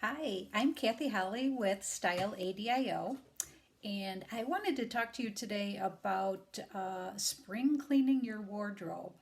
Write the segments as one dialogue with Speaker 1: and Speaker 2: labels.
Speaker 1: Hi, I'm Kathy Holly with Style ADIO, and I wanted to talk to you today about spring cleaning your wardrobe.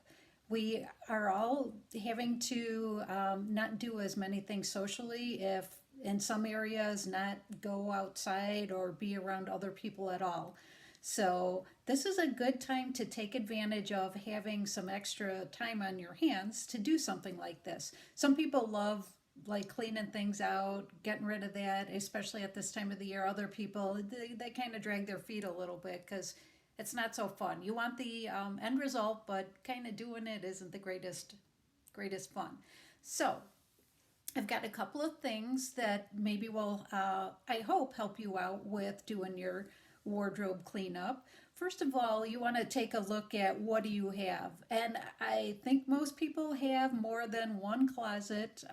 Speaker 1: We are all having to not do as many things socially, if in some areas, not go outside or be around other people at all. So, this is a good time to take advantage of having some extra time on your hands to do something like this. Some people love like cleaning things out, getting rid of that, especially at this time of the year. Other people, they kind of drag their feet a little bit because it's not so fun. You want the end result, but kind of doing it isn't the greatest fun. So I've got a couple of things that maybe will, I hope, help you out with doing your wardrobe cleanup. First of all, you want to take a look at what do you have. And I think most people have more than one closet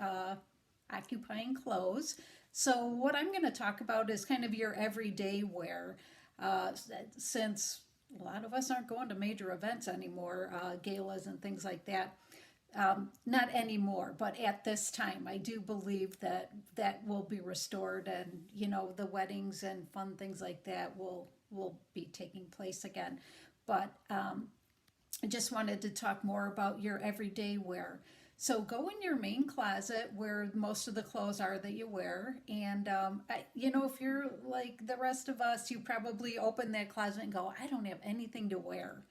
Speaker 1: occupying clothes. So, what I'm going to talk about is kind of your everyday wear. Uh, since a lot of us aren't going to major events anymore, galas and things like that. Not anymore, but at this time, I do believe that that will be restored, and the weddings and fun things like that will be taking place again. But I just wanted to talk more about your everyday wear. So go in your main closet where most of the clothes are that you wear, and if you're like the rest of us, you probably open that closet and go, "I don't have anything to wear."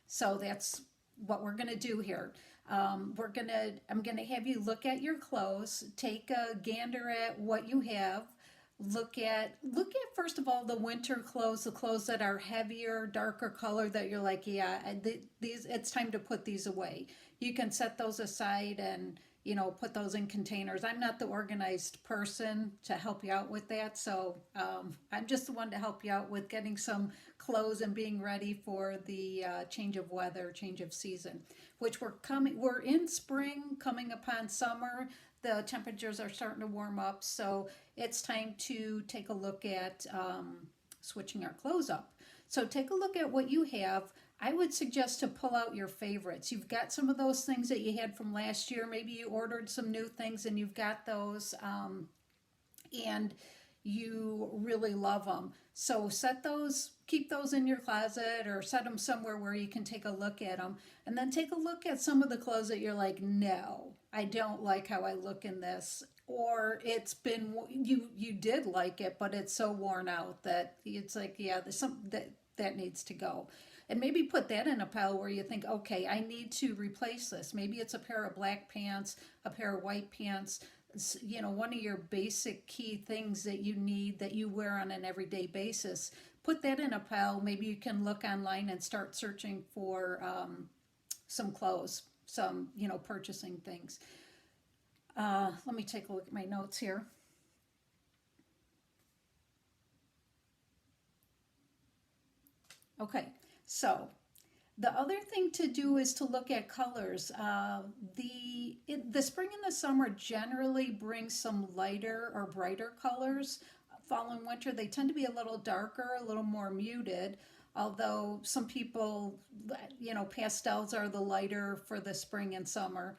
Speaker 1: So that's what we're gonna do here. I'm gonna have you look at your clothes, take a gander at what you have, look at first of all the winter clothes, the clothes that are heavier, darker color that you're like, yeah, these it's time to put these away. You can set those aside and put those in containers. I'm not the organized person to help you out with that, so I'm just the one to help you out with getting some clothes and being ready for the change of weather, change of season, which we're in spring, coming upon summer. The temperatures are starting to warm up, so it's time to take a look at switching our clothes up. So take a look at what you have. I would suggest to pull out your favorites. You've got some of those things that you had from last year. Maybe you ordered some new things and you've got those, and you really love them. So keep those in your closet or set them somewhere where you can take a look at them. And then take a look at some of the clothes that you're like, no, I don't like how I look in this. Or it's been, you did like it, but it's so worn out that it's like, yeah, there's something that needs to go. And maybe put that in a pile where you think, okay, I need to replace this. Maybe it's a pair of black pants, a pair of white pants, one of your basic key things that you need that you wear on an everyday basis. Put that in a pile. Maybe you can look online and start searching for some clothes, some, purchasing things. Let me take a look at my notes here. Okay, so the other thing to do is to look at colors. The spring and the summer generally bring some lighter or brighter colors. Fall and winter, they tend to be a little darker, a little more muted. Although some people, pastels are the lighter for the spring and summer.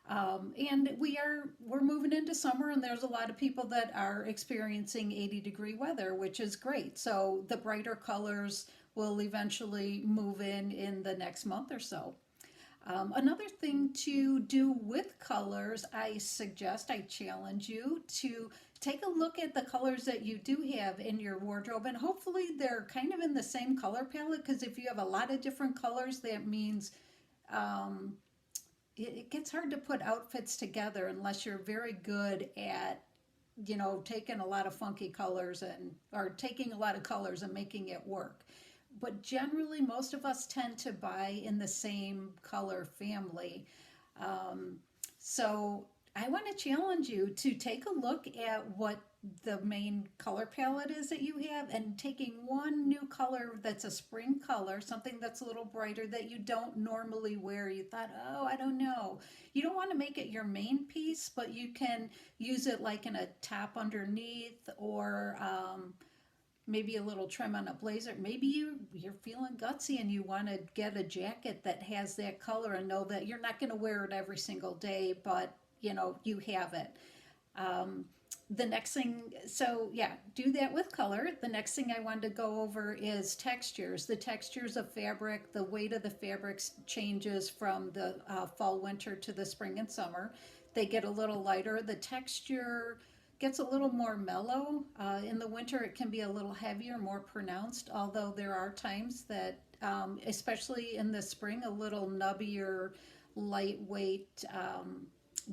Speaker 1: And we're moving into summer, and there's a lot of people that are experiencing 80-degree weather, which is great. So the brighter colors will eventually move in the next month or so. Another thing to do with colors, I challenge you to take a look at the colors that you do have in your wardrobe, and hopefully they're kind of in the same color palette. Because if you have a lot of different colors, that means um, it gets hard to put outfits together unless you're very good at taking a lot of funky colors and or taking a lot of colors and making it work. But generally most of us tend to buy in the same color family. Um, so I want to challenge you to take a look at what the main color palette is that you have, and taking one new color that's a spring color, something that's a little brighter that you don't normally wear. You thought, oh, I don't know. You don't want to make it your main piece, but you can use it like in a top underneath, or maybe a little trim on a blazer. Maybe you're feeling gutsy and you want to get a jacket that has that color and know that you're not going to wear it every single day, but you have it. Um, The next thing, so yeah, do that with color. The next thing I wanted to go over is textures. The textures of fabric, the weight of the fabrics changes from the fall, winter to the spring and summer. They get a little lighter. The texture gets a little more mellow. In the winter, it can be a little heavier, more pronounced, although there are times that, especially in the spring, a little nubbier, lightweight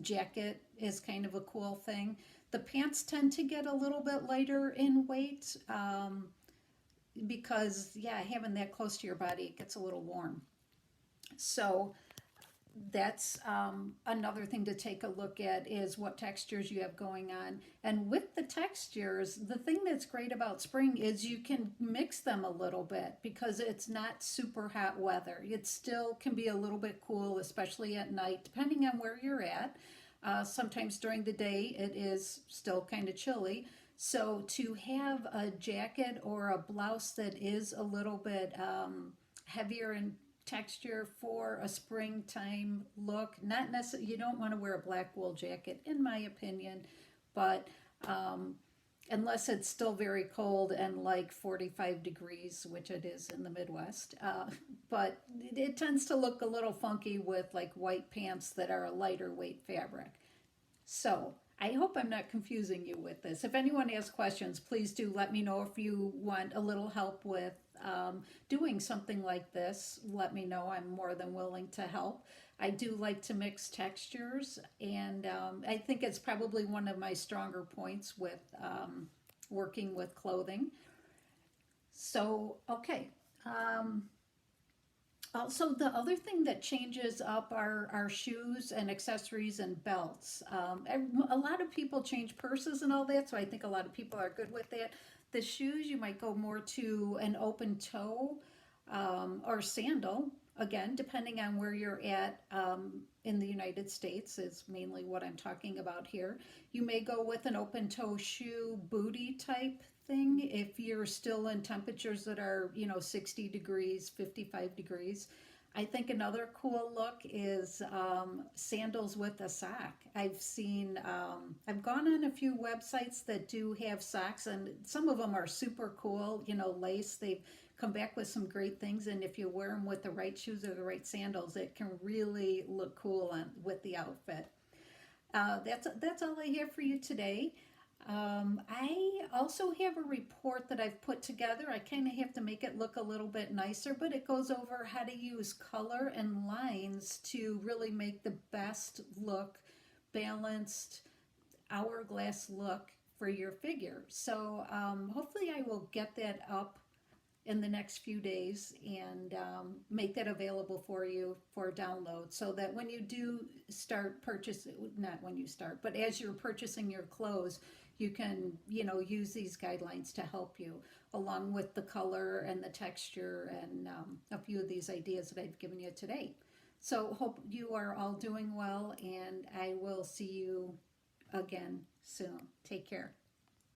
Speaker 1: jacket is kind of a cool thing. The pants tend to get a little bit lighter in weight because, yeah, having that close to your body, it gets a little warm. So that's another thing to take a look at is what textures you have going on. And with the textures, the thing that's great about spring is you can mix them a little bit because it's not super hot weather. It still can be a little bit cool, especially at night, depending on where you're at. Sometimes during the day, it is still kind of chilly. So to have a jacket or a blouse that is a little bit heavier in texture for a springtime look, not necessarily, you don't want to wear a black wool jacket, in my opinion, but unless it's still very cold and like 45 degrees, which it is in the Midwest. But it tends to look a little funky with like white pants that are a lighter weight fabric. So I hope I'm not confusing you with this. If anyone has questions, please do let me know. If you want a little help with doing something like this, let me know. I'm more than willing to help. I do like to mix textures, and I think it's probably one of my stronger points with working with clothing. So, okay. Also, the other thing that changes up are our shoes and accessories and belts. A lot of people change purses and all that, so I think a lot of people are good with that. The shoes, you might go more to an open toe or sandal. Again, depending on where you're at in the United States, is mainly what I'm talking about here. You may go with an open toe shoe, booty type thing if you're still in temperatures that are, 60 degrees, 55 degrees. I think another cool look is sandals with a sock. I've gone on a few websites that do have socks, and some of them are super cool, lace. They've come back with some great things, and if you wear them with the right shoes or the right sandals, it can really look cool with the outfit. That's all I have for you today. I also have a report that I've put together. I kind of have to make it look a little bit nicer, but it goes over how to use color and lines to really make the best look, balanced, hourglass look for your figure. So hopefully I will get that up in the next few days and make that available for you for download so that when you do start purchasing, not when you start, but as you're purchasing your clothes, you can, use these guidelines to help you along with the color and the texture and a few of these ideas that I've given you today. So hope you are all doing well, and I will see you again soon. Take care.